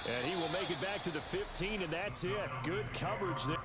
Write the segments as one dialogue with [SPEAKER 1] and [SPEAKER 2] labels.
[SPEAKER 1] And he will make it back to the 15, and that's it. Good coverage there.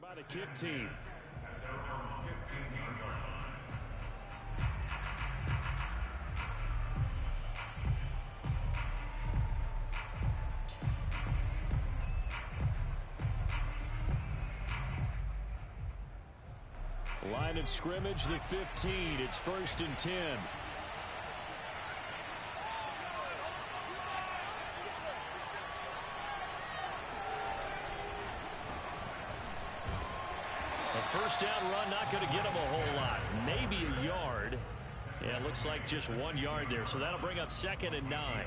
[SPEAKER 1] By the kick team. Line of scrimmage, the 15. It's 1st and 10. First down run, not going to get him a whole lot. Maybe a yard. Yeah, it looks like just 1 yard there. So that'll bring up 2nd and 9.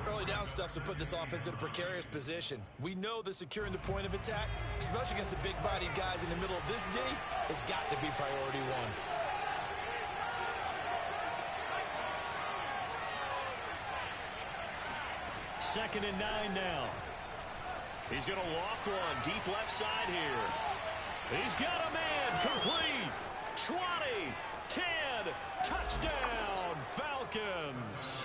[SPEAKER 2] Early down stuff to put this offense in a precarious position. We know that securing the point of attack, especially against the big-bodied guys in the middle of this D, has got to be priority one.
[SPEAKER 1] Second and 9 now. He's going to loft one deep left side here. He's got a man, complete, 20, 10, touchdown, Falcons.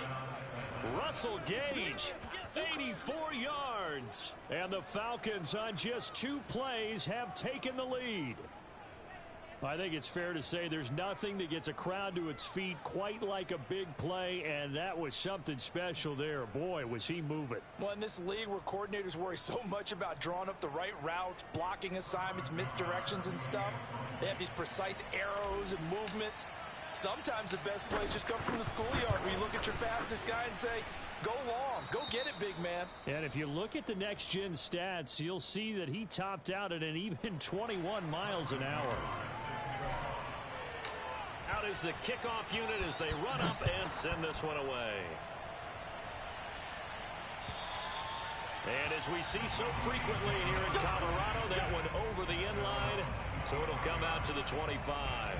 [SPEAKER 1] Russell Gage, 84 yards. And the Falcons on just 2 plays have taken the lead. I think it's fair to say there's nothing that gets a crowd to its feet quite like a big play, and that was something special there. Boy, was he moving.
[SPEAKER 3] Well, in this league where coordinators worry so much about drawing up the right routes, blocking assignments, misdirections and stuff, they have these precise arrows and movements. Sometimes the best plays just come from the schoolyard where you look at your fastest guy and say, go long, go get it, big man.
[SPEAKER 1] And if you look at the next-gen stats, you'll see that he topped out at an even 21 miles an hour.
[SPEAKER 4] Out is the kickoff unit as they run up and send this one away. And as we see so frequently here in Colorado, that one over the end line, so it'll come out to the 25.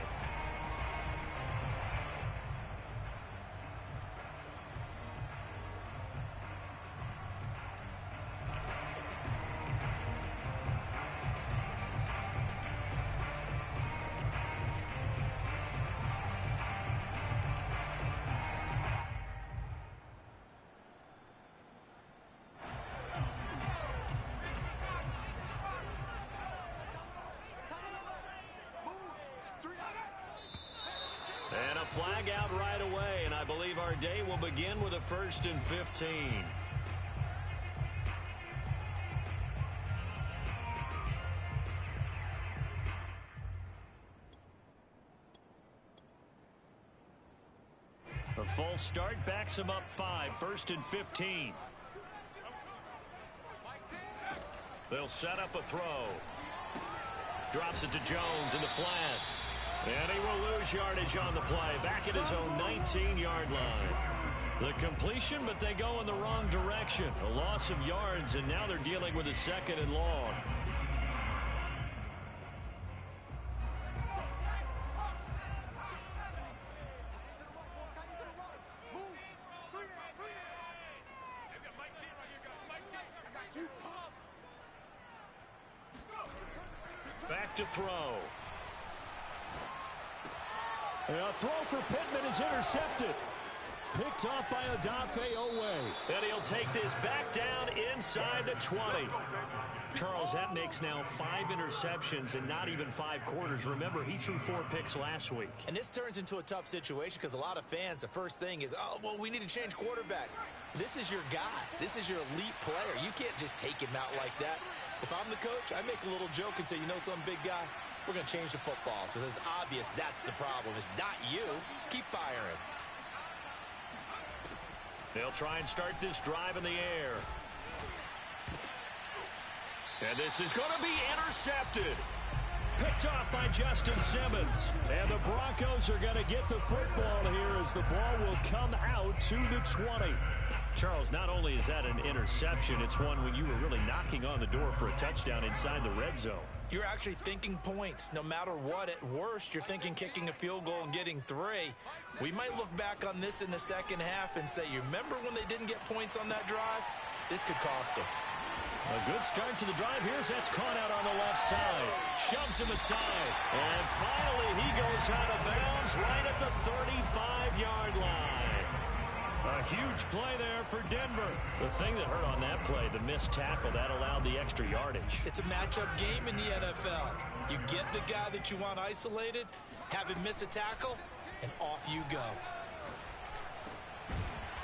[SPEAKER 4] And a flag out right away, and I believe our day will begin with a 1st and 15. A false start backs him up 5, 1st and 15. They'll set up a throw. Drops it to Jones in the flat. And he will lose yardage on the play. Back at his own 19-yard line. The completion, but they go in the wrong direction. A loss of yards, and now they're dealing with a 2nd and long. Back to throw.
[SPEAKER 1] A throw for Pittman is intercepted. Picked off by Odafe Oweh.
[SPEAKER 4] And he'll take this back down inside the 20. Charles, that makes now 5 interceptions in not even 5 quarters. Remember, he threw 4 picks last week.
[SPEAKER 2] And this turns into a tough situation because a lot of fans, the first thing is, oh, well, we need to change quarterbacks. This is your guy. This is your elite player. You can't just take him out like that. If I'm the coach, I make a little joke and say, you know something, big guy? We're going to change the football. So it's obvious that's the problem. It's not you. Keep firing.
[SPEAKER 4] They'll try and start this drive in the air. And this is going to be intercepted. Picked off by Justin Simmons. And the Broncos are going to get the football here as the ball will come out to the 20. Charles, not only is that an interception, it's one when you were really knocking on the door for a touchdown inside the red zone.
[SPEAKER 2] You're actually thinking points. No matter what, at worst, you're thinking kicking a field goal and getting 3. We might look back on this in the second half and say, you remember when they didn't get points on that drive? This could cost them.
[SPEAKER 4] A good start to the drive. Here's that's caught out on the left side. Shoves him aside. And finally, he goes out of bounds right at the 35-yard line. A huge play there for Denver. The thing that hurt on that play, the missed tackle, that allowed the extra yardage.
[SPEAKER 2] It's a matchup game in the NFL. You get the guy that you want isolated, have him miss a tackle, and off you go.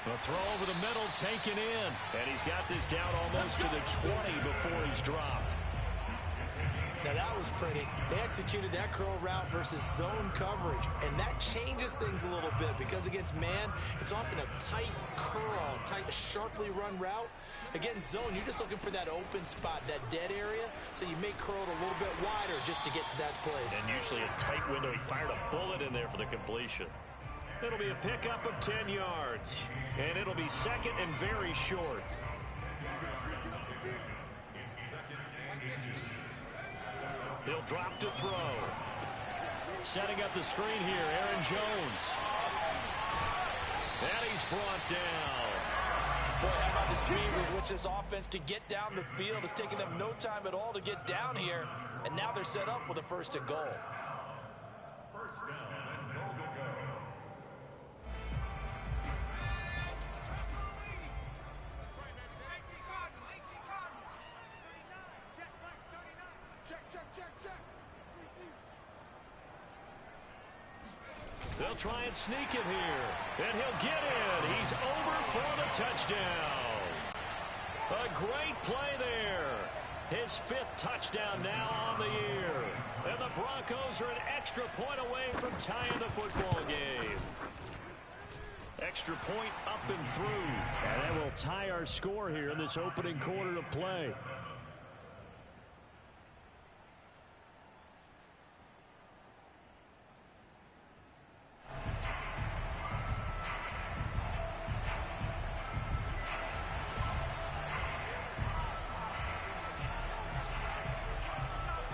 [SPEAKER 4] The throw over the middle taken in. And he's got this down almost to the 20 before he's dropped.
[SPEAKER 2] Now that was pretty. They executed that curl route versus zone coverage, and that changes things a little bit because against man, it's often a tight curl, a sharply run route. Against zone, you're just looking for that open spot, that dead area, so you may curl it a little bit wider just to get to that place.
[SPEAKER 4] And usually a tight window. He fired a bullet in there for the completion. It'll be a pickup of 10 yards, and it'll be second and very short. He'll drop to throw. Setting up the screen here, Aaron Jones. And he's brought down.
[SPEAKER 2] Boy, how about the speed with which this offense can get down the field? It's taken them no time at all to get down here, and now they're set up with a 1st and goal.
[SPEAKER 5] First down and goal to go.
[SPEAKER 4] They'll try and sneak it here, and he'll get in. He's over for the touchdown. A great play there. His 5th touchdown now on the year. And the Broncos are an extra point away from tying the football game. Extra point up and through. And that will tie our score here in this opening quarter of play.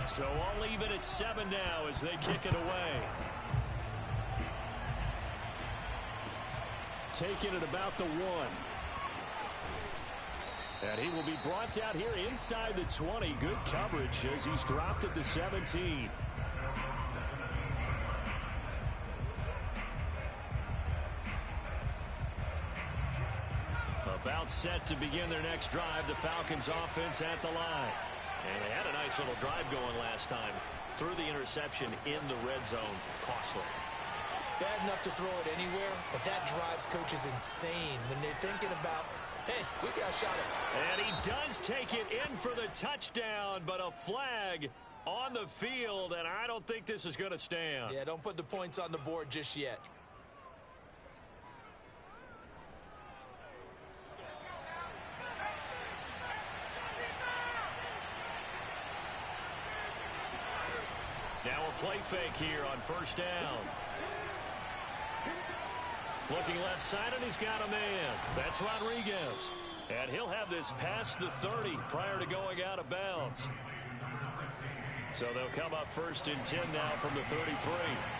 [SPEAKER 4] So I'll leave it at 7 now as they kick it away. Taking it about the 1. And he will be brought out here inside the 20. Good coverage as he's dropped at the 17. About set to begin their next drive. The Falcons offense at the line. And they had a nice little drive going last time. Threw the interception in the red zone. Costly.
[SPEAKER 2] Bad enough to throw it anywhere, but that drives coaches insane when they're thinking about, hey, we got a shot at it.
[SPEAKER 4] And he does take it in for the touchdown, but a flag on the field, and I don't think this is going to stand.
[SPEAKER 2] Yeah, don't put the points on the board just yet.
[SPEAKER 4] Now a play fake here on 1st down. Looking left side, and he's got a man. That's Rodriguez. And he'll have this past the 30 prior to going out of bounds. So they'll come up 1st and 10 now from the 33.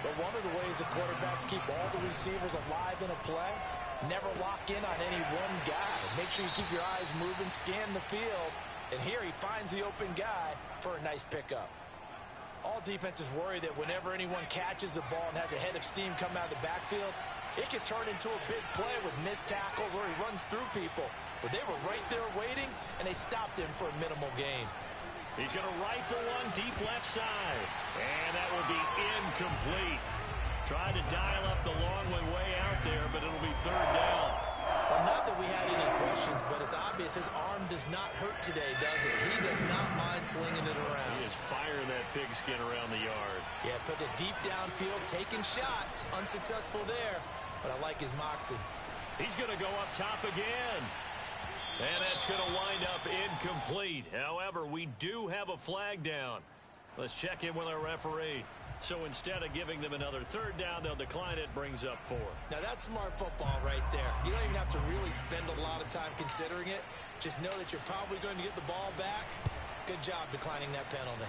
[SPEAKER 3] But one of the ways the quarterbacks keep all the receivers alive in a play, never lock in on any one guy. Make sure you keep your eyes moving, scan the field. And here he finds the open guy for a nice pickup. All defenses worry that whenever anyone catches the ball and has a head of steam come out of the backfield, it could turn into a big play with missed tackles or he runs through people. But they were right there waiting, and they stopped him for a minimal gain.
[SPEAKER 4] He's going to rifle one deep left side. And that will be incomplete. Tried to dial up the long way out there, but it'll be third down.
[SPEAKER 2] Well, not that we had any questions, but it's obvious his arm does not hurt today, does it? He does not mind slinging it around.
[SPEAKER 4] He is firing that pigskin around the yard.
[SPEAKER 2] Yeah, putting it deep downfield, taking shots. Unsuccessful there, but I like his moxie.
[SPEAKER 4] He's going to go up top again. And that's going to wind up incomplete. However, we do have a flag down. Let's check in with our referee. So instead of giving them another third down, they'll decline it, brings up 4.
[SPEAKER 2] Now that's smart football right there. You don't even have to really spend a lot of time considering it. Just know that you're probably going to get the ball back. Good job declining that penalty.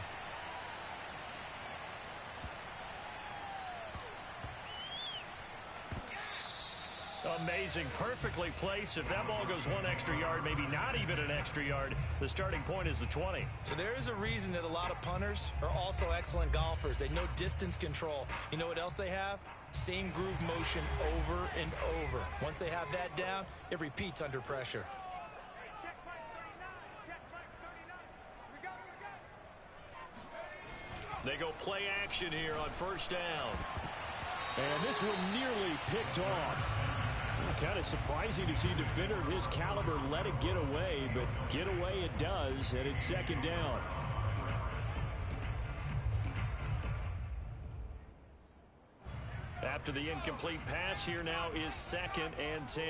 [SPEAKER 4] Amazing, perfectly placed. If that ball goes 1 extra yard, maybe not even an extra yard, the starting point is the 20.
[SPEAKER 2] So there is a reason that a lot of punters are also excellent golfers. They know distance control. You know what else they have? Same groove motion over and over. Once they have that down, it repeats under pressure.
[SPEAKER 4] They go play action here on first down.
[SPEAKER 1] And this one nearly picked off. Kind of surprising to see a defender of his caliber let it get away, but get away it does, and it's second down.
[SPEAKER 4] After the incomplete pass, here now is 2nd and 10.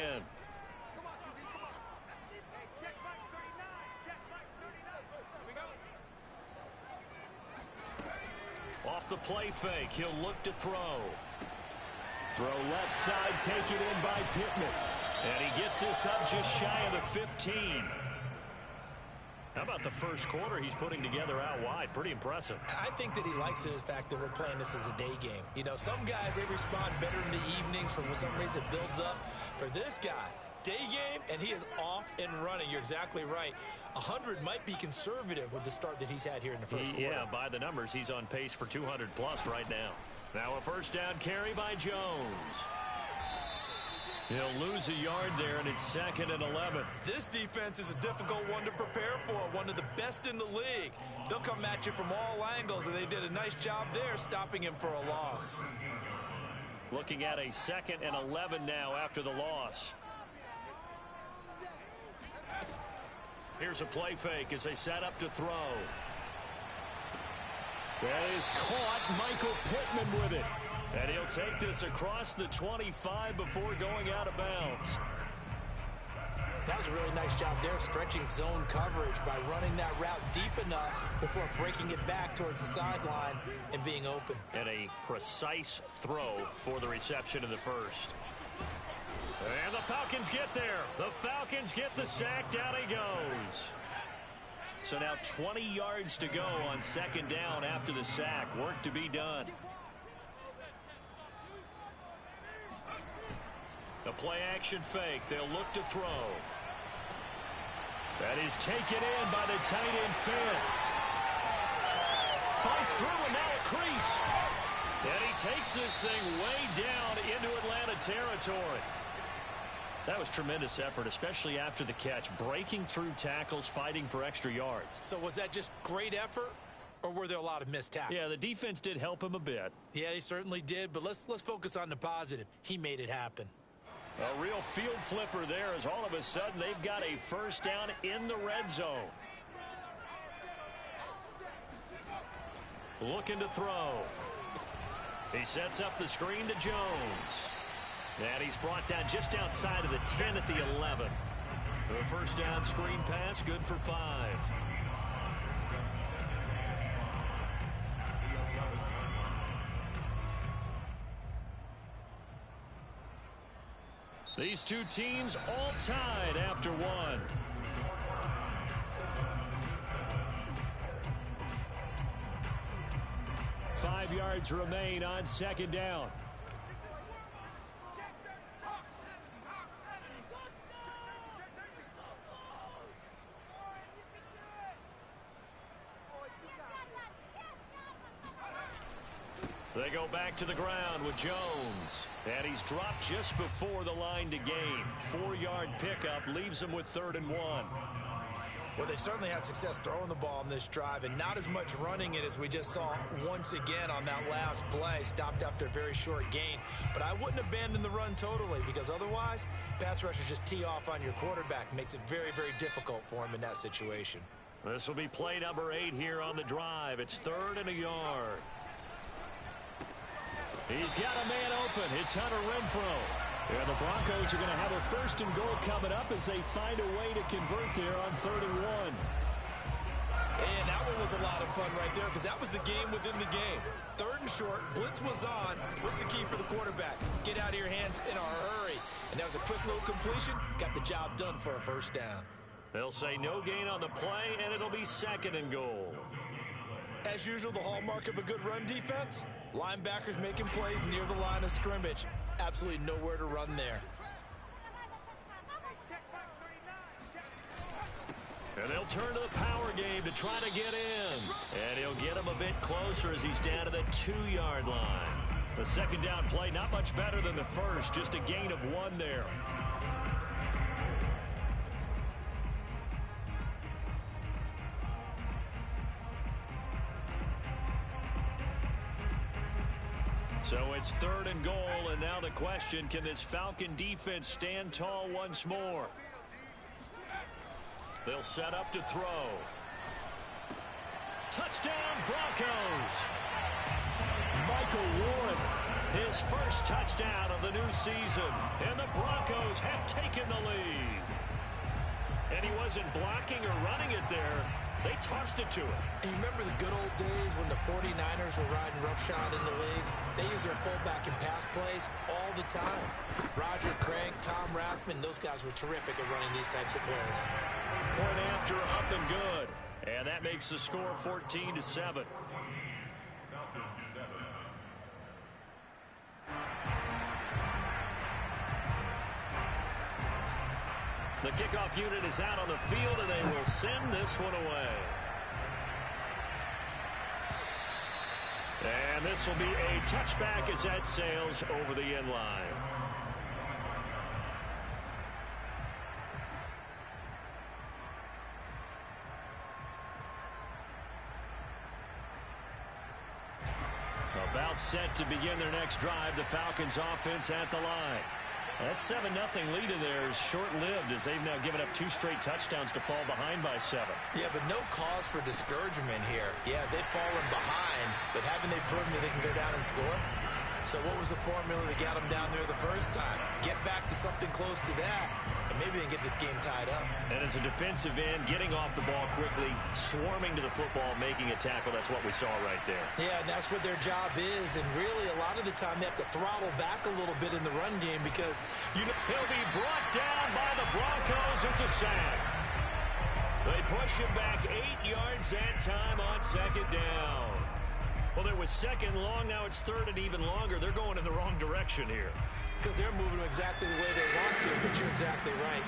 [SPEAKER 4] Off the play fake, he'll look to throw.
[SPEAKER 1] Throw left side, taken in by Pittman.
[SPEAKER 4] And he gets this up just shy of the 15. How about the first quarter he's putting together out wide? Pretty impressive.
[SPEAKER 2] I think that he likes the fact that we're playing this as a day game. You know, some guys, they respond better in the evenings. For some reason, it builds up. For this guy, day game, and he is off and running. You're exactly right. 100 might be conservative with the start that he's had here in the first quarter.
[SPEAKER 4] Yeah, by the numbers, he's on pace for 200-plus right now. Now a first down carry by Jones. He'll lose a yard there, and it's 2nd and 11.
[SPEAKER 2] This defense is a difficult one to prepare for, one of the best in the league. They'll come at you from all angles, and they did a nice job there stopping him for a loss.
[SPEAKER 4] Looking at a 2nd and 11 now after the loss. Here's a play fake as they set up to throw.
[SPEAKER 1] That is caught. Michael Pittman with it.
[SPEAKER 4] And he'll take this across the 25 before going out of bounds.
[SPEAKER 2] That was a really nice job there, stretching zone coverage by running that route deep enough before breaking it back towards the sideline and being open.
[SPEAKER 4] And a precise throw for the reception in the first. And the Falcons get there. The Falcons get the sack. Down he goes. So now 20 yards to go on 2nd down after the sack. Work to be done. A play action fake. They'll look to throw. That is taken in by the tight end Fant. Fights through and now a crease. And he takes this thing way down into Atlanta territory. That was tremendous effort, especially after the catch. Breaking through tackles, fighting for extra yards.
[SPEAKER 2] So was that just great effort, or were there a lot of missed tackles?
[SPEAKER 4] Yeah, the defense did help him a bit.
[SPEAKER 2] Yeah, he certainly did, but let's focus on the positive. He made it happen.
[SPEAKER 4] A real field flipper there as all of a sudden they've got a first down in the red zone. Looking to throw. He sets up the screen to Jones. And he's brought down just outside of the 10 at the 11. The first down screen pass, good for 5. These two teams all tied after one.
[SPEAKER 1] Five yards remain on 2nd down.
[SPEAKER 4] They go back to the ground with Jones. And he's dropped just before the line to gain. 4-yard pickup leaves him with 3rd and 1.
[SPEAKER 2] Well, they certainly had success throwing the ball on this drive and not as much running it as we just saw once again on that last play. Stopped after a very short gain. But I wouldn't abandon the run totally because otherwise, pass rushers just tee off on your quarterback. Makes it very, very difficult for him in that situation.
[SPEAKER 4] This will be play number 8 here on the drive. It's 3rd and a yard. He's got a man open. It's Hunter Renfrow.
[SPEAKER 1] Yeah, the Broncos are going to have a 1st and goal coming up as they find a way to convert there on 3rd and 1.
[SPEAKER 2] And that one was a lot of fun right there because that was the game within the game. 3rd and short, blitz was on. What's the key for the quarterback? Get out of your hands in a hurry. And that was a quick little completion. Got the job done for a 1st down.
[SPEAKER 4] They'll say no gain on the play, and it'll be 2nd and goal.
[SPEAKER 2] As usual, the hallmark of a good run defense, linebackers making plays near the line of scrimmage. Absolutely nowhere to run there.
[SPEAKER 4] And they'll turn to the power game to try to get in. And he'll get him a bit closer as he's down to the 2-yard line. The 2nd down play, not much better than the first, just a gain of 1 there. So it's 3rd and goal, and now the question, can this Falcon defense stand tall once more? They'll set up to throw. Touchdown, Broncos!
[SPEAKER 1] Michael Warren.
[SPEAKER 4] His first touchdown of the new season, and the Broncos have taken the lead. And he wasn't blocking or running it there. They tossed it to him.
[SPEAKER 2] And you remember the good old days when the 49ers were riding roughshod in the league? They use their fullback in pass plays all the time. Roger Craig, Tom Rathman, those guys were terrific at running these types of plays.
[SPEAKER 4] Point after, up and good. And that makes the score 14-7.
[SPEAKER 5] Falcons 7.
[SPEAKER 4] The kickoff unit is out on the field, and they will send this one away. And this will be a touchback as that sails over the end line. About set to begin their next drive, the Falcons offense at the line. That 7-0 lead of theirs short-lived as they've now given up 2 straight touchdowns to fall behind by 7.
[SPEAKER 2] Yeah, but no cause for discouragement here. Yeah, they've fallen behind, but haven't they proven that they can go down and score? So what was the formula that got them down there the first time? Get back to something close to that, and maybe they can get this game tied up.
[SPEAKER 4] And as a defensive end, getting off the ball quickly, swarming to the football, making a tackle, that's what we saw right there.
[SPEAKER 2] Yeah, and that's what their job is, and really a lot of the time they have to throttle back a little bit in the run game because
[SPEAKER 4] he'll be brought down by the Broncos. It's a sack. They push him back 8 yards that time on 2nd down. Well, there was 2nd long. Now it's 3rd and even longer. They're going in the wrong direction here.
[SPEAKER 2] Because they're moving exactly the way they want to, but you're exactly right.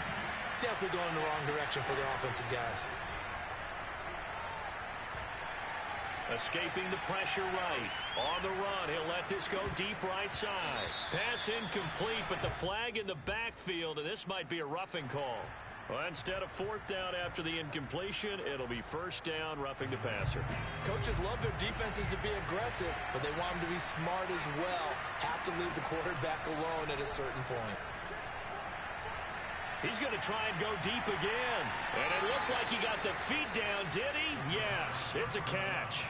[SPEAKER 2] Definitely going in the wrong direction for the offensive guys.
[SPEAKER 4] Escaping the pressure right. On the run, he'll let this go deep right side. Pass incomplete, but the flag in the backfield, and this might be a roughing call. Well, instead of 4th down after the incompletion, it'll be 1st down, roughing the passer.
[SPEAKER 2] Coaches love their defenses to be aggressive, but they want them to be smart as well. Have to leave the quarterback alone at a certain point.
[SPEAKER 4] He's going to try and go deep again. And it looked like he got the feet down, did he? Yes, it's a catch.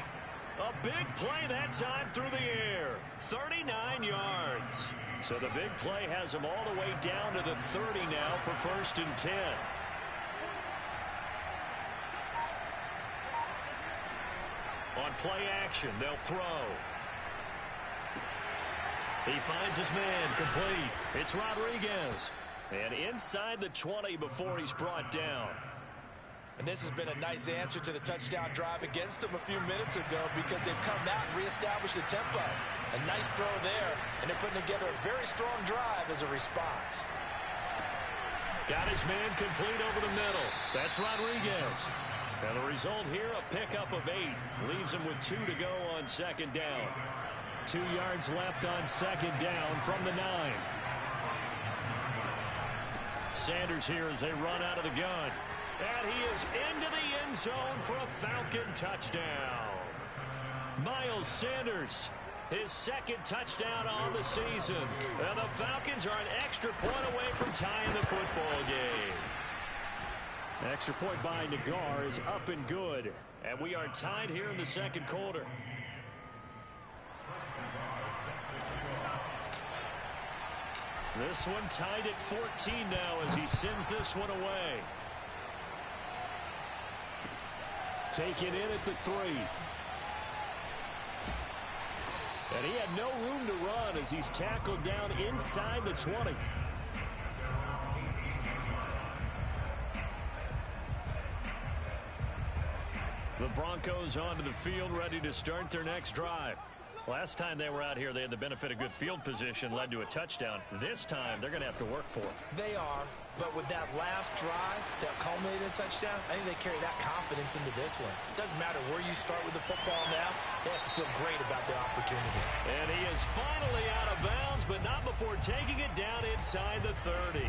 [SPEAKER 4] A big play that time through the air. 39 yards. So the big play has him all the way down to the 30 now for 1st and 10. On play action, they'll throw. He finds his man, complete. It's Rodriguez. And inside the 20 before he's brought down.
[SPEAKER 3] And this has been a nice answer to the touchdown drive against them a few minutes ago because they've come out and reestablished the tempo. A nice throw there, and they're putting together a very strong drive as a response.
[SPEAKER 4] Got his man complete over the middle. That's Rodriguez. And the result here, a pickup of 8. Leaves him with 2 to go on 2nd down.
[SPEAKER 1] 2 yards left on 2nd down from the 9.
[SPEAKER 4] Sanders here as they run out of the gun. And he is into the end zone for a Falcon touchdown. Miles Sanders, his second touchdown on the season. And the Falcons are an extra point away from tying the football game. Extra point by Nagar is up and good. And we are tied here in the second quarter. This one tied at 14 now as he sends this one away. Taken in at the 3. And he had no room to run as he's tackled down inside the 20. The Broncos onto the field, ready to start their next drive. Last time they were out here, they had the benefit of good field position, led to a touchdown. This time, they're going to have to work for it.
[SPEAKER 2] They are, but with that last drive that culminated in a touchdown, I think they carry that confidence into this one. It doesn't matter where you start with the football now. They have to feel great about their opportunity.
[SPEAKER 4] And he is finally out of bounds, but not before taking it down inside the 30.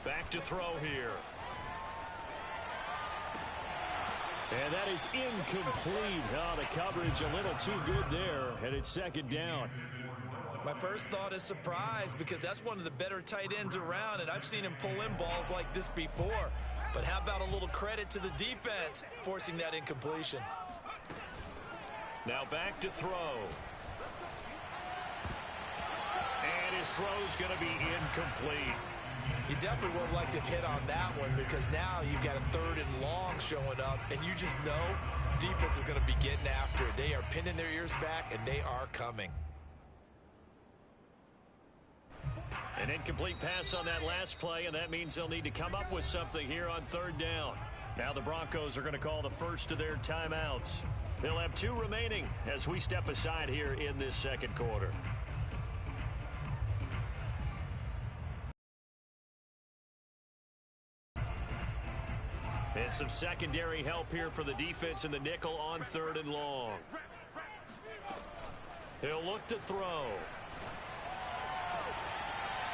[SPEAKER 4] Back to throw here. And that is incomplete. Oh, the coverage a little too good there, and it's second down.
[SPEAKER 2] My first thought is surprise because that's one of the better tight ends around, and I've seen him pull in balls like this before. But how about a little credit to the defense forcing that incompletion?
[SPEAKER 4] Now back to throw. And his throw's going to be incomplete.
[SPEAKER 2] You definitely would have liked to hit on that one because now you've got a 3rd and long showing up, and you just know defense is going to be getting after it. They are pinning their ears back, and they are coming.
[SPEAKER 4] An incomplete pass on that last play, and that means they'll need to come up with something here on 3rd down. Now the Broncos are going to call the first of their timeouts. They'll have 2 remaining as we step aside here in this second quarter. And some secondary help here for the defense in the nickel on 3rd and long. He'll look to throw.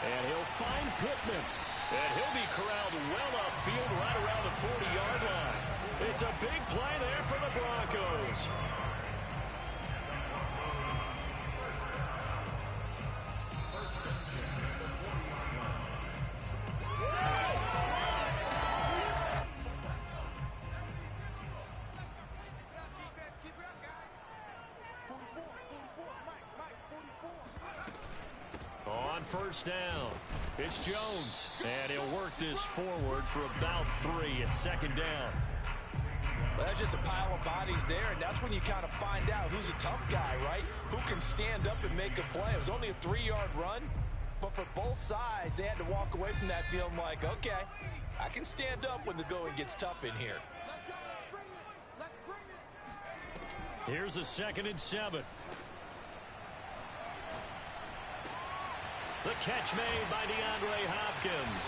[SPEAKER 4] And he'll find Pittman. And he'll be corralled well upfield right around the 40-yard line. It's a big play there for the Broncos. First down. It's Jones. And he'll work this forward for about 3 at second down.
[SPEAKER 3] Well, that's just a pile of bodies there, and that's when you kind of find out who's a tough guy, right? Who can stand up and make a play. It was only a 3-yard run, but for both sides, they had to walk away from that feeling like, okay, I can stand up when the going gets tough in here.
[SPEAKER 4] Here's a 2nd and 7. The catch made by DeAndre Hopkins.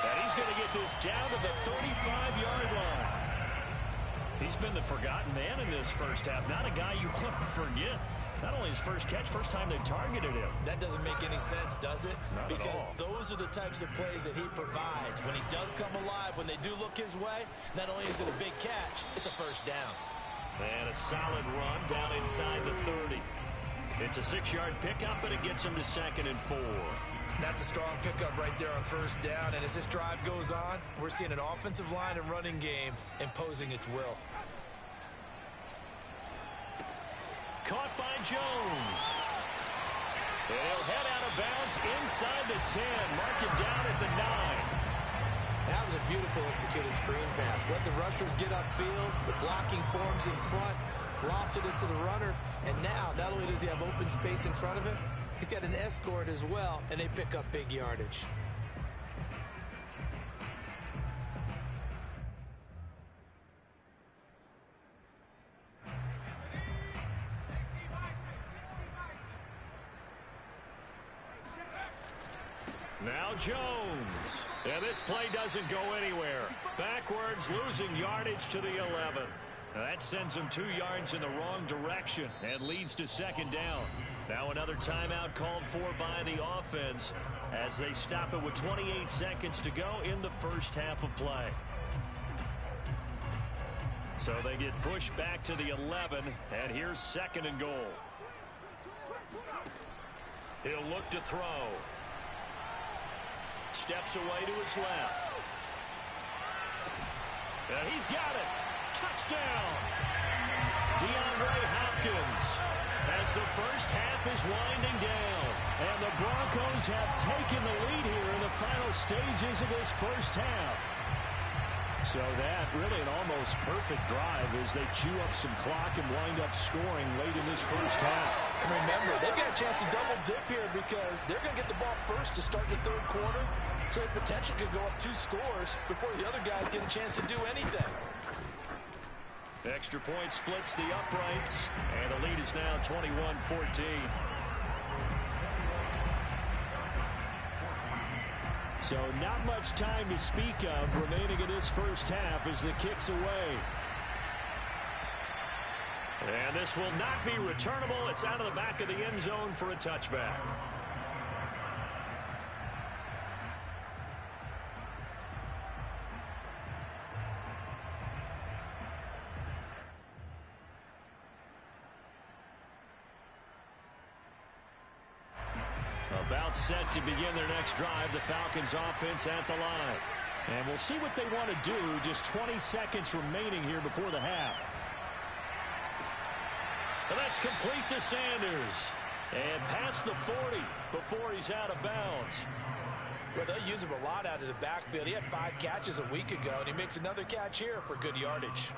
[SPEAKER 4] And he's going to get this down to the 35-yard line. He's been the forgotten man in this first half. Not a guy you want to forget. Not only his first catch, first time they've targeted him.
[SPEAKER 2] That doesn't make any sense, does it?
[SPEAKER 4] Not
[SPEAKER 2] because
[SPEAKER 4] at all.
[SPEAKER 2] Those are the types of plays that he provides. When he does come alive, when they do look his way, not only is it a big catch, it's a first down.
[SPEAKER 4] And a solid run down inside the 30. It's a 6-yard pickup, but it gets him to 2nd and 4.
[SPEAKER 2] That's a strong pickup right there on first down. And as this drive goes on, we're seeing an offensive line and running game imposing its will.
[SPEAKER 4] Caught by Jones. And he'll head out of bounds inside the 10. Mark him down at the 9.
[SPEAKER 2] That was a beautiful executed screen pass. Let the rushers get upfield. The blocking forms in front. Lofted it to the runner. And now, not only does he have open space in front of him, he's got an escort as well, and they pick up big yardage.
[SPEAKER 4] Now Jones. And this play doesn't go anywhere. Backwards, losing yardage to the 11. That sends them 2 yards in the wrong direction and leads to second down. Now another timeout called for by the offense as they stop it with 28 seconds to go in the first half of play. So they get pushed back to the 11, and here's second and goal. He'll look to throw. Steps away to his left. And he's got it. Touchdown. DeAndre Hopkins as the first half is winding down. And the Broncos have taken the lead here in the final stages of this first half. So that really an almost perfect drive as they chew up some clock and wind up scoring late in this first half.
[SPEAKER 3] And remember, they've got a chance to double dip here because they're going to get the ball first to start the third quarter. So the potential could go up 2 scores before the other guys get a chance to do anything.
[SPEAKER 4] Extra point splits the uprights, and the lead is now 21-14.
[SPEAKER 1] So not much time to speak of remaining in this first half as the kick's away.
[SPEAKER 4] And this will not be returnable. It's out of the back of the end zone for a touchback. About set to begin their next drive. The Falcons offense at the line.
[SPEAKER 1] And we'll see what they want to do. Just 20 seconds remaining here before the half.
[SPEAKER 4] And that's complete to Sanders. And past the 40 before he's out of bounds.
[SPEAKER 3] Well, they'll use him a lot out of the backfield. He had 5 catches a week ago, and he makes another catch here for good yardage.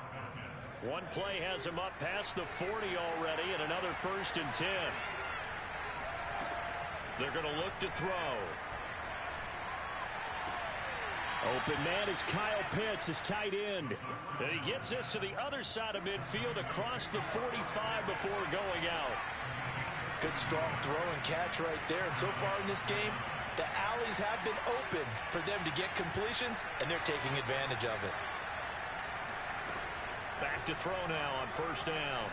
[SPEAKER 4] One play has him up past the 40 already, and another 1st and 10. They're going to look to throw.
[SPEAKER 1] Open man is Kyle Pitts, his tight end.
[SPEAKER 4] And he gets this to the other side of midfield across the 45 before going out.
[SPEAKER 3] Good strong throw and catch right there. And so far in this game, the alleys have been open for them to get completions, and they're taking advantage of it.
[SPEAKER 4] Back to throw now on 1st down.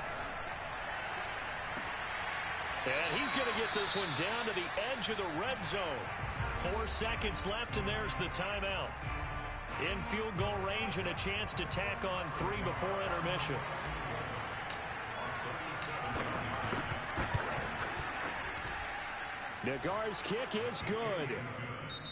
[SPEAKER 4] And he's going to get this one down to the edge of the red zone. 4 seconds left, and there's the timeout. In field goal range and a chance to tack on 3 before intermission.
[SPEAKER 1] Nagar's kick is good.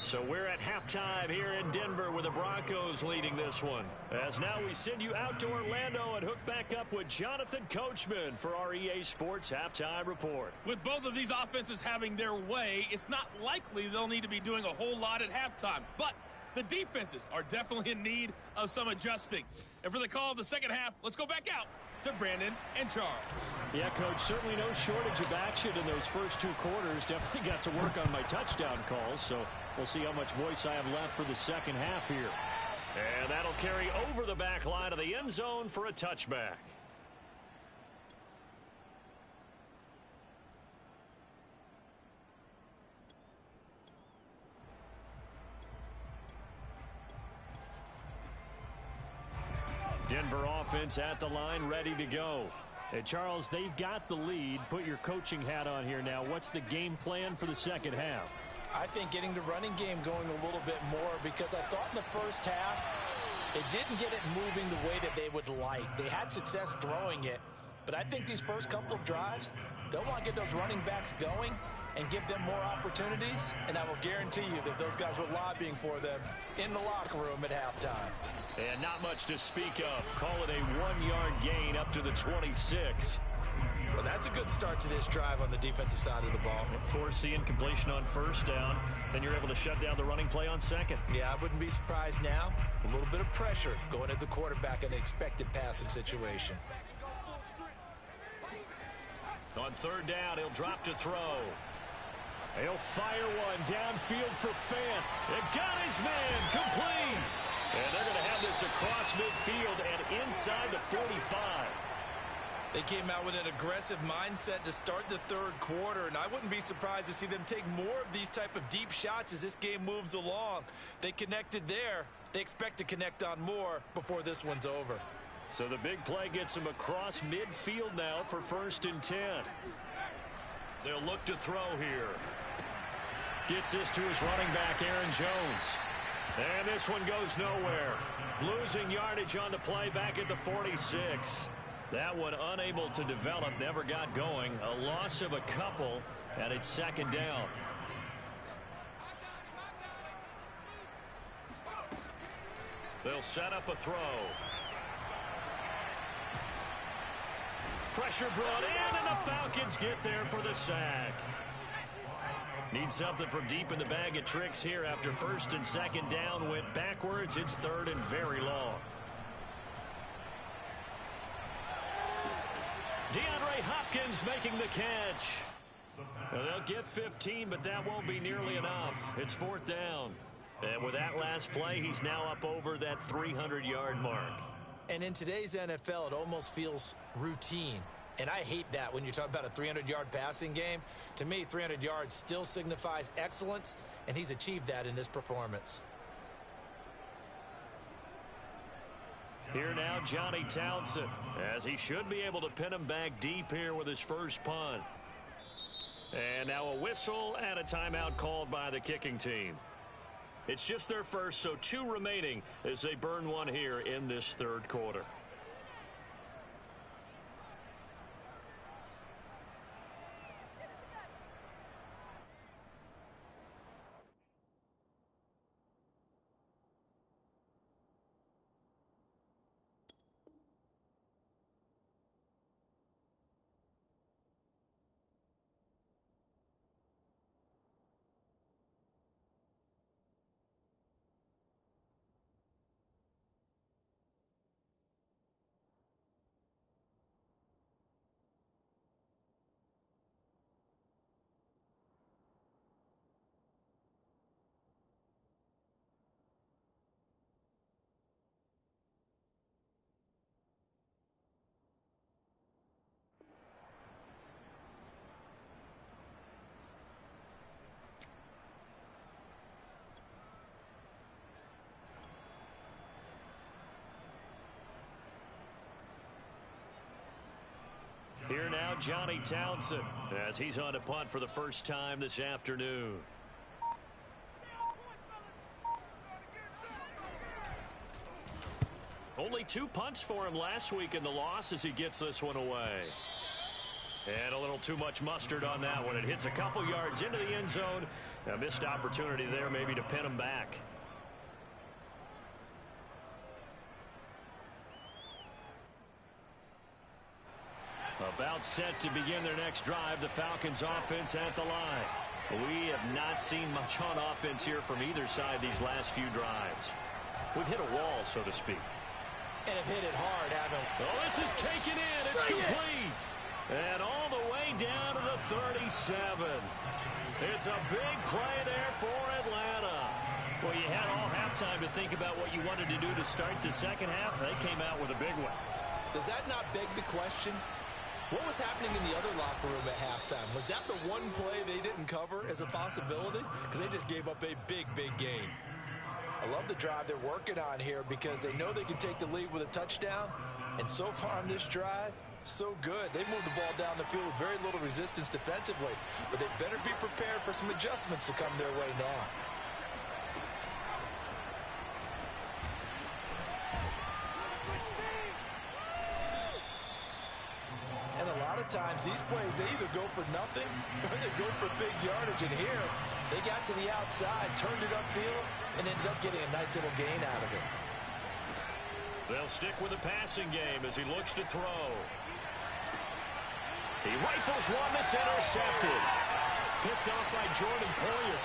[SPEAKER 4] So we're at halftime here in Denver with the Broncos leading this one. As now we send you out to Orlando and hook back up with Jonathan Coachman for our EA Sports Halftime Report.
[SPEAKER 6] With both of these offenses having their way, it's not likely they'll need to be doing a whole lot at halftime. But the defenses are definitely in need of some adjusting. And for the call of the second half, let's go back out to Brandon and Charles.
[SPEAKER 1] Yeah, Coach, certainly no shortage of action in those first 2 quarters. Definitely got to work on my touchdown calls, so we'll see how much voice I have left for the second half here.
[SPEAKER 4] And that'll carry over the back line of the end zone for a touchback. Denver offense at the line, ready to go.
[SPEAKER 1] And Charles, they've got the lead. Put your coaching hat on here now. What's the game plan for the second half?
[SPEAKER 3] I think getting the running game going a little bit more, because I thought in the first half it didn't get it moving the way that they would like. They had success throwing it, but I think these first couple of drives, they'll want to get those running backs going and give them more opportunities, and I will guarantee you that those guys were lobbying for them in the locker room at halftime.
[SPEAKER 4] And not much to speak of. Call it a 1-yard gain up to the 26.
[SPEAKER 3] Well, that's a good start to this drive on the defensive side of the ball.
[SPEAKER 4] Force the incompletion on 1st down. Then you're able to shut down the running play on 2nd.
[SPEAKER 3] Yeah, I wouldn't be surprised now. A little bit of pressure going at the quarterback in an expected passing situation.
[SPEAKER 4] On 3rd down, he'll drop to throw.
[SPEAKER 1] He'll fire one downfield for Fant.
[SPEAKER 4] It got his man complete. And they're going to have this across midfield and inside the 45.
[SPEAKER 3] They came out with an aggressive mindset to start the third quarter, and I wouldn't be surprised to see them take more of these type of deep shots as this game moves along. They connected there. They expect to connect on more before this one's over.
[SPEAKER 4] So the big play gets him across midfield now for 1st and 10. They'll look to throw here. Gets this to his running back, Aaron Jones. And this one goes nowhere. Losing yardage on the play back at the 46. That one unable to develop, never got going. A loss of a couple, and it's 2nd down. They'll set up a throw. Pressure brought in, and the Falcons get there for the sack. Need something from deep in the bag of tricks here after 1st and 2nd down went backwards. It's 3rd and very long. DeAndre Hopkins making the catch. Well, they'll get 15, but that won't be nearly enough. It's 4th down. And with that last play, he's now up over that 300-yard mark.
[SPEAKER 2] And in today's NFL, it almost feels routine. And I hate that when you talk about a 300-yard passing game. To me, 300 yards still signifies excellence, and he's achieved that in this performance.
[SPEAKER 4] Here now, Johnny Townsend, as he should be able to pin him back deep here with his first punt. And now a whistle and a timeout called by the kicking team. It's just their first, so 2 remaining as they burn one here in this 3rd quarter. Here now, Johnny Townsend, as he's on a punt for the first time this afternoon. Only 2 punts for him last week in the loss as he gets this one away. And a little too much mustard on that one. It hits a couple yards into the end zone. A missed opportunity there maybe to pin him back. About set to begin their next drive. The Falcons offense at the line. We have not seen much on offense here from either side these last few drives. We've hit a wall, so to speak.
[SPEAKER 2] And have hit it hard, haven't we?
[SPEAKER 4] Oh, this is taken in. It's complete. And all the way down to the 37. It's a big play there for Atlanta. Well, you had all halftime to think about what you wanted to do to start the second half. They came out with a big one.
[SPEAKER 2] Does that not beg the question? What was happening in the other locker room at halftime? Was that the one play they didn't cover as a possibility? Because they just gave up a big, big game.
[SPEAKER 3] I love the drive they're working on here because they know they can take the lead with a touchdown. And so far on this drive, so good. They moved the ball down the field with very little resistance defensively. But they better be prepared for some adjustments to come their way now. And a lot of times, these plays, they either go for nothing or they go for big yardage. And here, they got to the outside, turned it upfield, and ended up getting a nice little gain out of it.
[SPEAKER 4] They'll stick with the passing game as he looks to throw. He rifles one that's intercepted. Picked off by Jordan Poyer.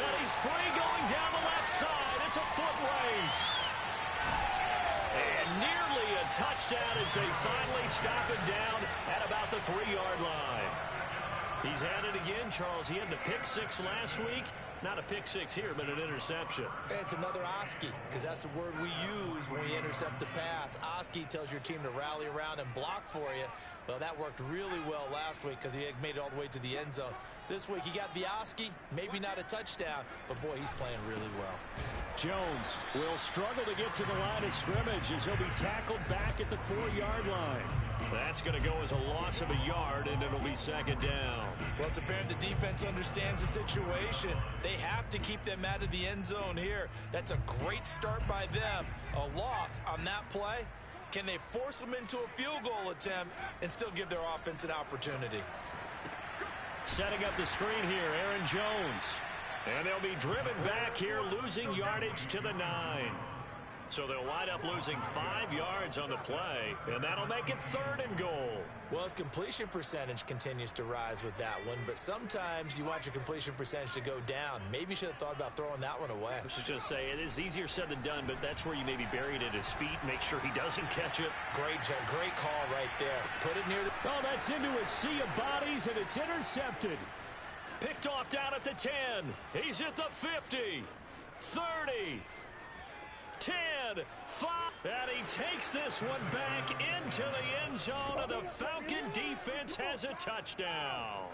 [SPEAKER 4] And he's free going down the left side. It's a foot race. And nearly a touchdown as they finally stop it down at about the 3-yard line. He's had it again, Charles. He had the pick 6 last week. Not a pick six here, but an interception.
[SPEAKER 2] It's another Oski, because that's the word we use when we intercept a pass. Oski tells your team to rally around and block for you. Well, that worked really well last week because he had made it all the way to the end zone. This week, he got the Oski, maybe not a touchdown, but boy, he's playing really well.
[SPEAKER 4] Jones will struggle to get to the line of scrimmage as he'll be tackled back at the 4-yard line. That's going to go as a loss of a yard, and it'll be second down.
[SPEAKER 2] Well, it's apparent the defense understands the situation. They have to keep them out of the end zone here. That's a great start by them. A loss on that play. Can they force them into a field goal attempt and still give their offense an opportunity?
[SPEAKER 4] Setting up the screen here, Aaron Jones. And they'll be driven back here, losing yardage to the 9. So they'll wind up losing 5 yards on the play, and that'll make it 3rd and goal.
[SPEAKER 2] Well, his completion percentage continues to rise with that one, but sometimes you want your completion percentage to go down. Maybe you should have thought about throwing that one away.
[SPEAKER 4] I should just say, it is easier said than done, but that's where you maybe bury it at his feet, make sure he doesn't catch it.
[SPEAKER 2] Great call right there. Put it near the...
[SPEAKER 4] Oh, that's into a sea of bodies, and it's intercepted. Picked off down at the 10. He's at the 50, 30, 10, 5, and he takes this one back into the end zone, and the Falcon defense has a touchdown.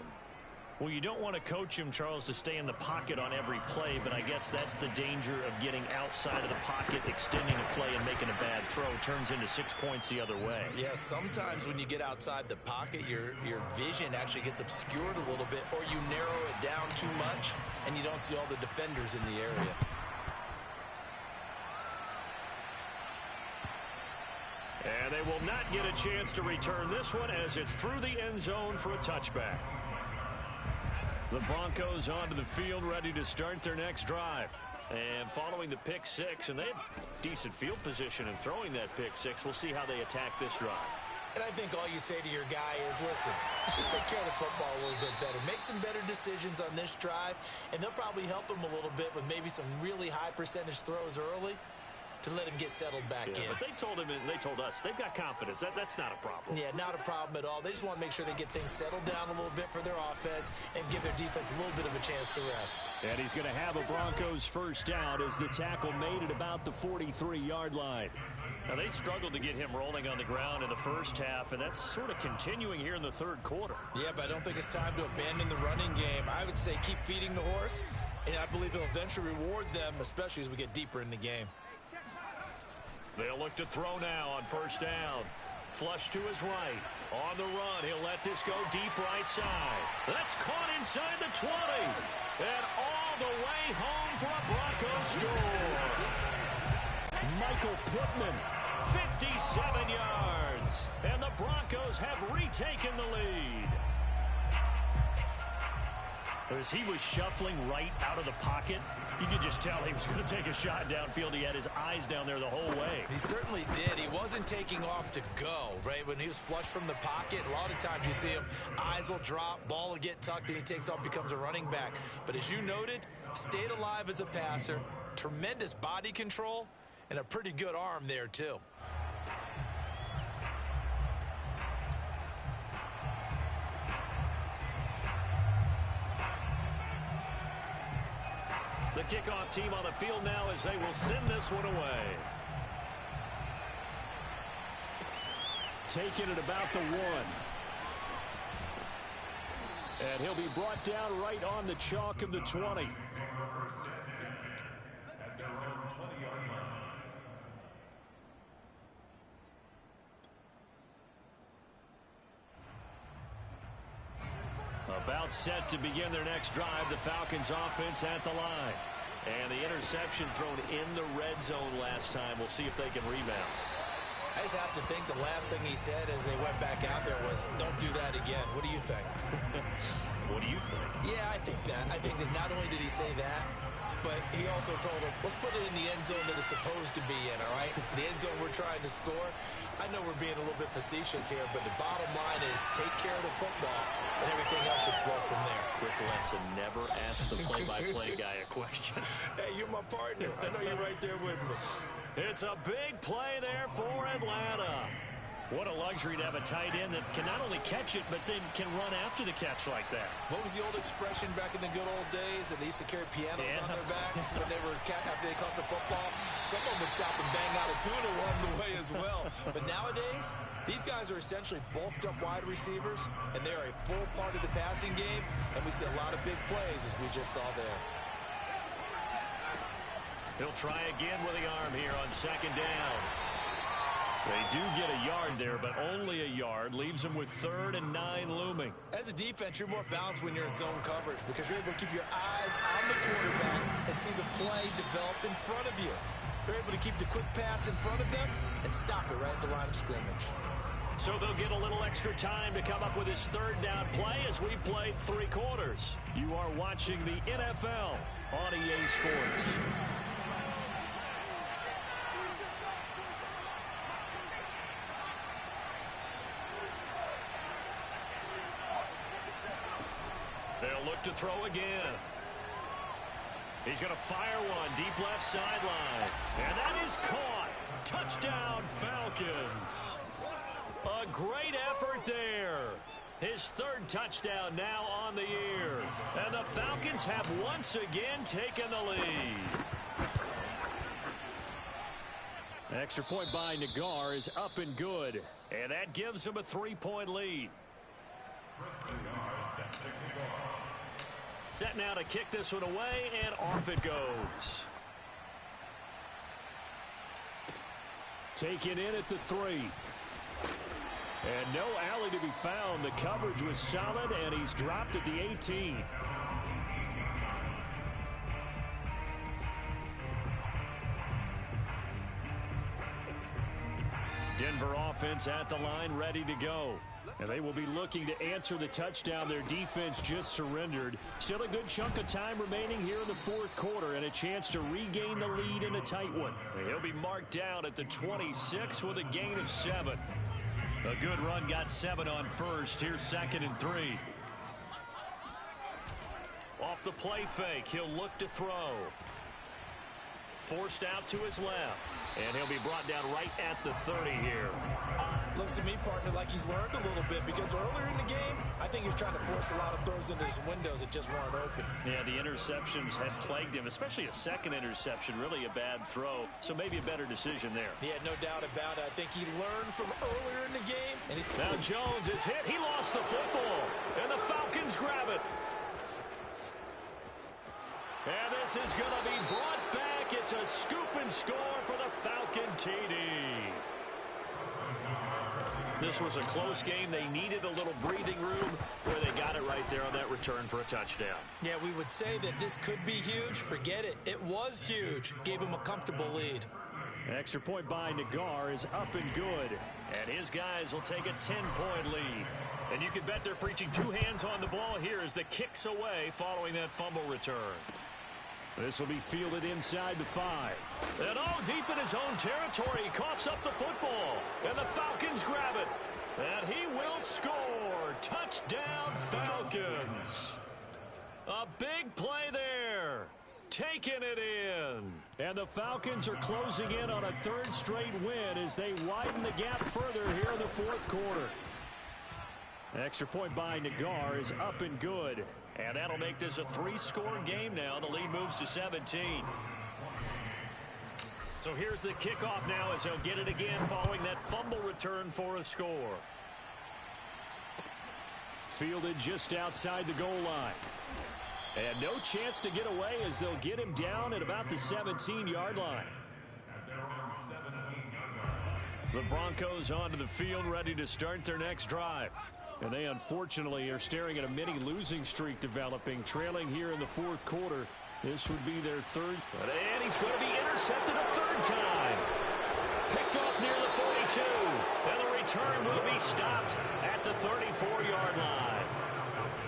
[SPEAKER 4] Well, you don't want to coach him, Charles, to stay in the pocket on every play, but I guess that's the danger of getting outside of the pocket, extending a play, and making a bad throw. Turns into 6 points the other way.
[SPEAKER 2] Yeah, sometimes when you get outside the pocket, your vision actually gets obscured a little bit, or you narrow it down too much, and you don't see all the defenders in the area.
[SPEAKER 4] And they will not get a chance to return this one as it's through the end zone for a touchback. The Broncos onto the field, ready to start their next drive. And following the pick six, and they have decent field position in throwing that pick six. We'll see how they attack this drive.
[SPEAKER 2] And I think all you say to your guy is, listen, let's just take care of the football a little bit better. Make some better decisions on this drive, and they'll probably help him a little bit with maybe some really high percentage throws early to let him get settled back in.
[SPEAKER 4] But they told him, and they told us, they've got confidence. That's not a problem.
[SPEAKER 2] Yeah, not a problem at all. They just want to make sure they get things settled down a little bit for their offense and give their defense a little bit of a chance to rest.
[SPEAKER 4] And he's going to have a Broncos first down as the tackle made at about the 43-yard line. Now, they struggled to get him rolling on the ground in the first half, and that's sort of continuing here in the third quarter.
[SPEAKER 2] Yeah, but I don't think it's time to abandon the running game. I would say keep feeding the horse, and I believe he'll eventually reward them, especially as we get deeper in the game.
[SPEAKER 4] They'll look to throw now on first down. Flush to his right. On the run, he'll let this go deep right side. That's caught inside the 20. And all the way home for a Broncos score. Michael Pittman, 57 yards. And the Broncos have retaken the lead. As he was shuffling right out of the pocket, you could just tell he was going to take a shot downfield. He had his eyes down there the whole way.
[SPEAKER 2] He certainly did. He wasn't taking off to go, right? When he was flushed from the pocket, a lot of times you see him, eyes will drop, ball will get tucked, and he takes off, becomes a running back. But as you noted, stayed alive as a passer, tremendous body control, and a pretty good arm there, too.
[SPEAKER 4] The kickoff team on the field now as they will send this one away. Taking it about the 1. And he'll be brought down right on the chalk of the 20. About set to begin their next drive. The Falcons offense at the line. And the interception thrown in the red zone last time. We'll see if they can rebound.
[SPEAKER 2] I just have to think the last thing he said as they went back out there was, don't do that again. What do you think?
[SPEAKER 4] What do you think?
[SPEAKER 2] Yeah, I think that. I think that not only did he say that, but he also told him, let's put it in the end zone that it's supposed to be in, all right? The end zone we're trying to score. I know we're being a little bit facetious here, but the bottom line is take care of the football, and everything else should flow from there.
[SPEAKER 4] Quick lesson, never ask the play-by-play guy a question.
[SPEAKER 2] Hey, you're my partner. I know you're right there with me.
[SPEAKER 4] It's a big play there for Atlanta. What a luxury to have a tight end that can not only catch it, but then can run after the catch like that.
[SPEAKER 2] What was the old expression back in the good old days? And they used to carry pianos on their backs when they were after they caught the football. Someone would stop and bang out a tune along the way as well. But nowadays, these guys are essentially bulked up wide receivers, and they are a full part of the passing game. And we see a lot of big plays, as we just saw there.
[SPEAKER 4] He'll try again with the arm here on second down. They do get a yard there, but only a yard. Leaves them with 3rd and 9 looming.
[SPEAKER 2] As a defense, you're more balanced when you're in zone coverage because you're able to keep your eyes on the quarterback and see the play develop in front of you. You're able to keep the quick pass in front of them and stop it right at the line of scrimmage.
[SPEAKER 4] So they'll get a little extra time to come up with his 3rd down play as we've played 3 quarters. You are watching the NFL on EA Sports. They'll look to throw again. He's going to fire one deep left sideline. And that is caught. Touchdown, Falcons. A great effort there. His 3rd touchdown now on the year. And the Falcons have once again taken the lead. Extra point by Nagar is up and good. And that gives him a 3-point lead. Set now to kick this one away, and off it goes. Taken in at the 3. And no alley to be found. The coverage was solid, and he's dropped at the 18. Denver offense at the line, ready to go. And they will be looking to answer the touchdown their defense just surrendered. Still a good chunk of time remaining here in the 4th quarter and a chance to regain the lead in a tight one. And he'll be marked down at the 26 with a gain of 7. A good run got 7 on first. Here's 2nd and 3. Off the play fake, he'll look to throw. Forced out to his left. And he'll be brought down right at the 30 here.
[SPEAKER 2] Looks to me, partner, like he's learned a little bit because earlier in the game, I think he was trying to force a lot of throws into some windows that just weren't open.
[SPEAKER 4] Yeah, the interceptions had plagued him, especially a 2nd interception, really a bad throw. So maybe a better decision there.
[SPEAKER 2] Yeah, no doubt about it. I think he learned from earlier in the game. And
[SPEAKER 4] now Jones is hit. He lost the football. And the Falcons grab it. And this is going to be brought back. It's a scoop and score for the Falcon TD. This was a close game. They needed a little breathing room where they got it right there on that return for a touchdown.
[SPEAKER 2] Yeah, we would say that this could be huge. Forget it. It was huge. Gave him a comfortable lead.
[SPEAKER 4] Extra point by Nagar is up and good. And his guys will take a 10-point lead. And you can bet they're preaching 2 hands on the ball here as the kick's away following that fumble return. This will be fielded inside the 5. And deep in his own territory, he coughs up the football. And the Falcons grab it. And he will score. Touchdown, Falcons. A big play there. Taking it in. And the Falcons are closing in on a 3rd straight win as they widen the gap further here in the 4th quarter. Extra point by Nagar is up and good. And that'll make this a 3-score game now. The lead moves to 17. So here's the kickoff now as they'll get it again following that fumble return for a score. Fielded just outside the goal line. And no chance to get away as they'll get him down at about the 17-yard line. The Broncos onto the field ready to start their next drive. And they unfortunately are staring at a mini losing streak developing, trailing here in the 4th quarter. This would be their 3rd. And he's going to be intercepted a 3rd time. Picked off near the 42. And the return will be stopped at the 34-yard line.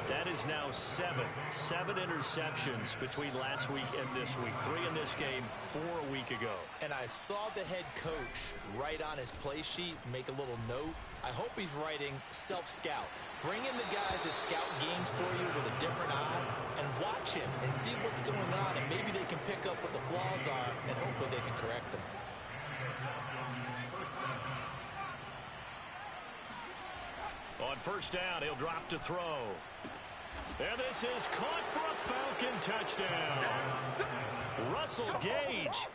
[SPEAKER 4] That is now 7 interceptions between last week and this week. 3 in this game, 4 a week ago.
[SPEAKER 2] And I saw the head coach write on his play sheet, make a little note. I hope he's writing self-scout. Bring in the guys that scout games for you with a different eye and watch him and see what's going on. And maybe they can pick up what the flaws are and hopefully they can correct them.
[SPEAKER 4] On first down, he'll drop to throw. And this is caught for a Falcon touchdown. Russell Gage,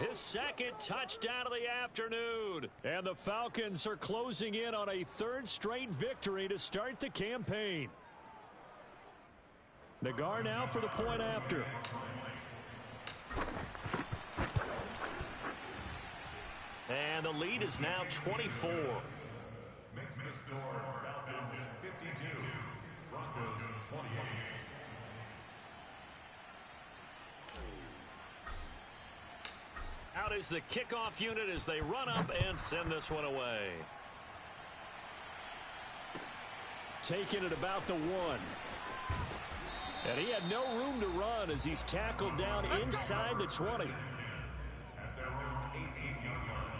[SPEAKER 4] his second touchdown of the afternoon. And the Falcons are closing in on a third straight victory to start the campaign. Nagar now for the point after. And the lead is now 24.
[SPEAKER 5] Makes the score Falcons 52, Broncos 28.
[SPEAKER 4] Out is the kickoff unit as they run up and send this one away. Taking it about the 1. And he had no room to run as he's tackled down inside the 20.
[SPEAKER 5] At their own 18-yard line.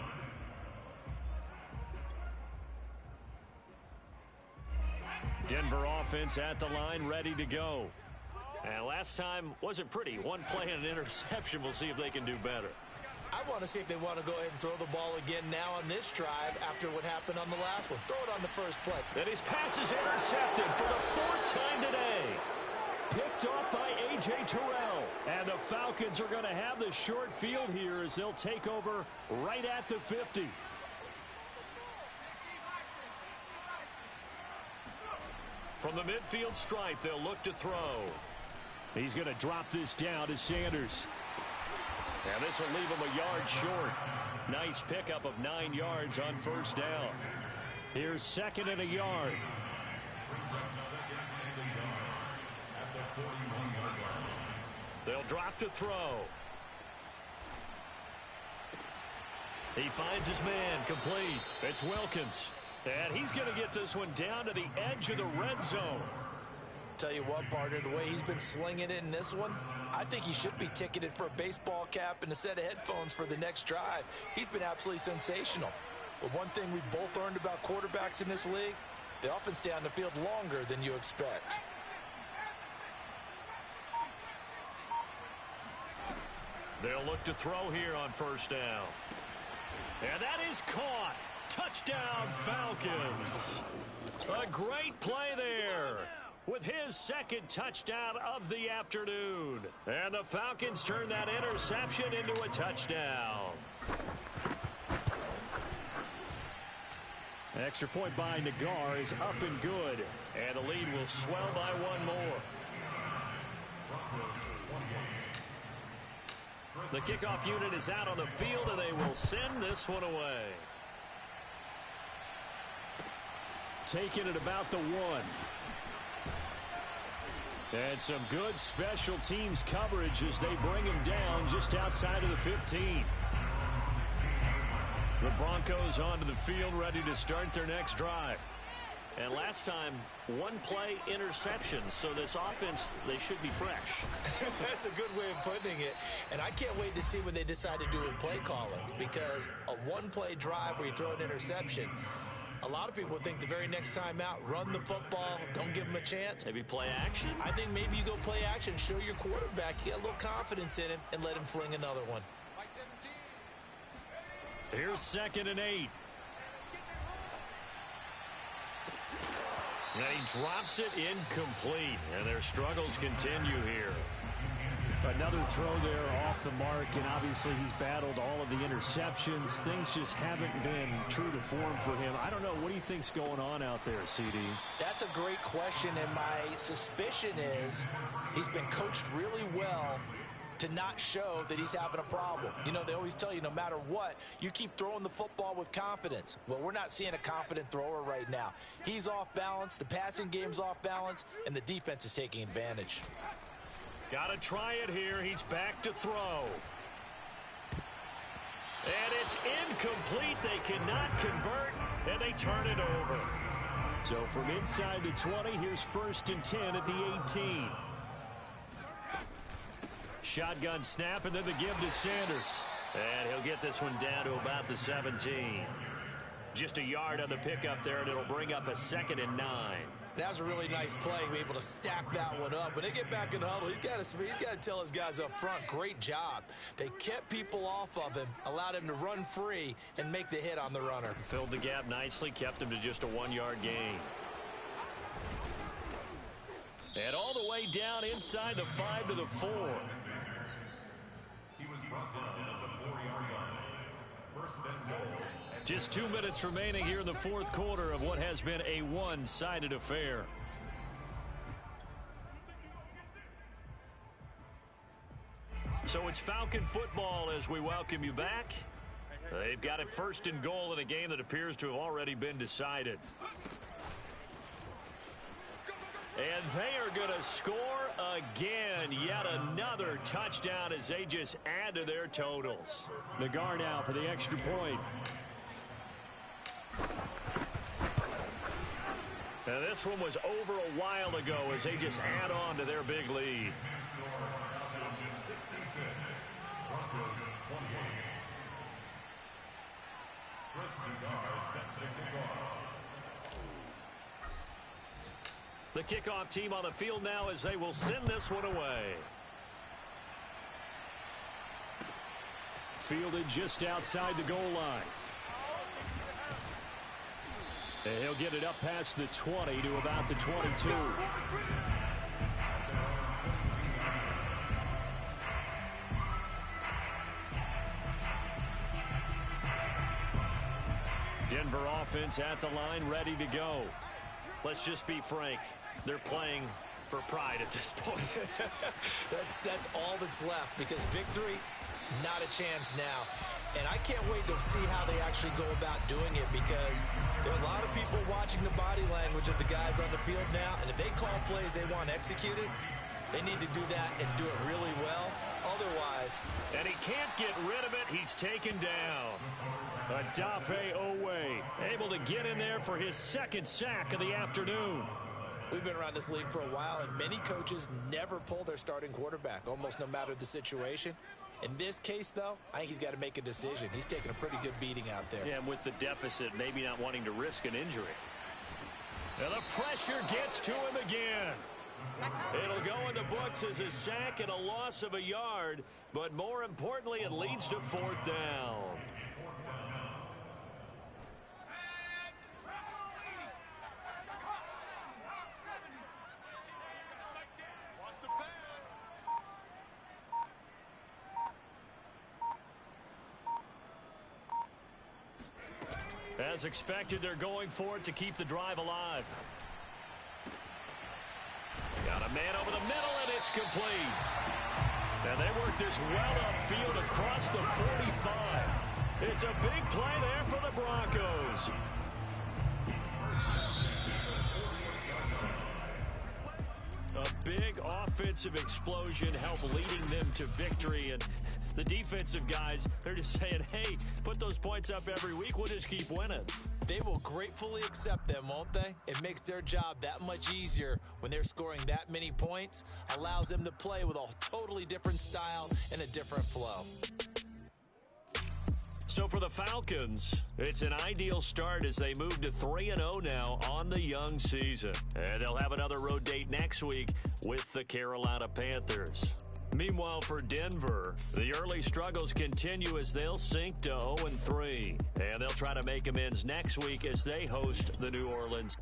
[SPEAKER 4] Denver offense at the line, ready to go. And last time wasn't pretty. One play and an interception. We'll see if they can do better.
[SPEAKER 2] I want to see if they want to go ahead and throw the ball again now on this drive after what happened on the last one. Throw it on the first play.
[SPEAKER 4] And his pass is intercepted for the 4th time today. Picked off by A.J. Terrell. And the Falcons are going to have the short field here as they'll take over right at the 50. From the midfield stripe, they'll look to throw. He's going to drop this down to Sanders. And this will leave him a yard short. Nice pickup of 9 yards on first down. Here's 2nd and a yard. They'll drop to throw. He finds his man, complete. It's Wilkins. And he's going to get this one down to the edge of the red zone.
[SPEAKER 2] Tell you what, partner, the way he's been slinging it in this one, I think he should be ticketed for a baseball cap and a set of headphones for the next drive. He's been absolutely sensational. But one thing we both learned about quarterbacks in this league, they often stay on the field longer than you expect.
[SPEAKER 4] They'll look to throw here on first down. And that is caught. Touchdown, Falcons. A great play there with his 2nd touchdown of the afternoon. And the Falcons turn that interception into a touchdown. Extra point by Nagar is up and good. And the lead will swell by 1 more. The kickoff unit is out on the field, and they will send this one away. Taking it about the 1. And some good special teams coverage as they bring him down just outside of the 15. The Broncos onto the field, ready to start their next drive. And last time, 1 play interception. So this offense, they should be fresh.
[SPEAKER 2] That's a good way of putting it. And I can't wait to see what they decide to do with play calling. Because a 1-play drive where you throw an interception, a lot of people think the very next time out, run the football, don't give him a chance.
[SPEAKER 4] Maybe play action?
[SPEAKER 2] I think maybe you go play action, show your quarterback, you get a little confidence in him, and let him fling another one.
[SPEAKER 4] Here's 2nd and 8. And he drops it incomplete, and their struggles continue here.
[SPEAKER 7] Another throw there off the mark, and obviously he's battled all of the interceptions. Things just haven't been true to form for him. I don't know. What do you think's going on out there, CD?
[SPEAKER 2] That's a great question, and my suspicion is he's been coached really well to not show that he's having a problem. You know, they always tell you no matter what, you keep throwing the football with confidence. Well, we're not seeing a confident thrower right now. He's off balance, the passing game's off balance, and the defense is taking advantage.
[SPEAKER 4] Got to try it here. He's back to throw. And it's incomplete. They cannot convert, and they turn it over.
[SPEAKER 7] So from inside the 20, here's 1st and 10 at the 18.
[SPEAKER 4] Shotgun snap, and then the give to Sanders. And he'll get this one down to about the 17. Just a yard on the pickup there, and it'll bring up a 2nd and 9.
[SPEAKER 2] That was a really nice play. Be able to stack that one up. When they get back in the huddle, he's got to tell his guys up front, great job. They kept people off of him, allowed him to run free, and make the hit on the runner.
[SPEAKER 4] Filled the gap nicely, kept him to just a 1-yard gain. And all the way down inside the 5 to the 4.
[SPEAKER 5] He was brought down at the 4-yard line. First and goal.
[SPEAKER 4] Just 2 minutes remaining here in the fourth quarter of what has been a one-sided affair. So it's Falcon football as we welcome you back. They've got it first and goal in a game that appears to have already been decided. And they are going to score again. Yet another touchdown as they just add to their totals.
[SPEAKER 7] Nagar now for the extra point.
[SPEAKER 4] Now this one was over a while ago as they just add on to their big lead.
[SPEAKER 5] 66, Broncos 28. Chris Nagar set to kick off.
[SPEAKER 4] The kickoff team on the field now as they will send this one away.
[SPEAKER 7] Fielded just outside the goal line. And he'll get it up past the 20 to about the 22.
[SPEAKER 4] Denver offense at the line, ready to go. Let's just be frank. They're playing for pride at this point.
[SPEAKER 2] That's all that's left, because victory, not a chance now. And I can't wait to see how they actually go about doing it, because there are a lot of people watching the body language of the guys on the field now, and if they call plays they want executed, they need to do that and do it really well. Otherwise...
[SPEAKER 4] And he can't get rid of it. He's taken down. Odafe Oweh able to get in there for his second sack of the afternoon.
[SPEAKER 2] We've been around this league for a while, and many coaches never pull their starting quarterback, almost no matter the situation. In this case, though, I think he's got to make a decision. He's taking a pretty good beating out there.
[SPEAKER 4] Yeah, and with the deficit, maybe not wanting to risk an injury. And the pressure gets to him again. It'll go in the books as a sack and a loss of a yard, but more importantly, it leads to fourth down. As expected, they're going for it to keep the drive alive. Got a man over the middle, and it's complete. And they work this well upfield across the 45. It's a big play there for the Broncos. A big offensive explosion helped leading them to victory. And the defensive guys, they're just saying, hey, put those points up every week. We'll just keep winning.
[SPEAKER 2] They will gratefully accept them, won't they? It makes their job that much easier when they're scoring that many points. Allows them to play with a totally different style and a different flow.
[SPEAKER 4] So for the Falcons, it's an ideal start as they move to 3-0 now on the young season. And they'll have another road date next week with the Carolina Panthers. Meanwhile, for Denver, the early struggles continue as they'll sink to 0-3. And they'll try to make amends next week as they host the New Orleans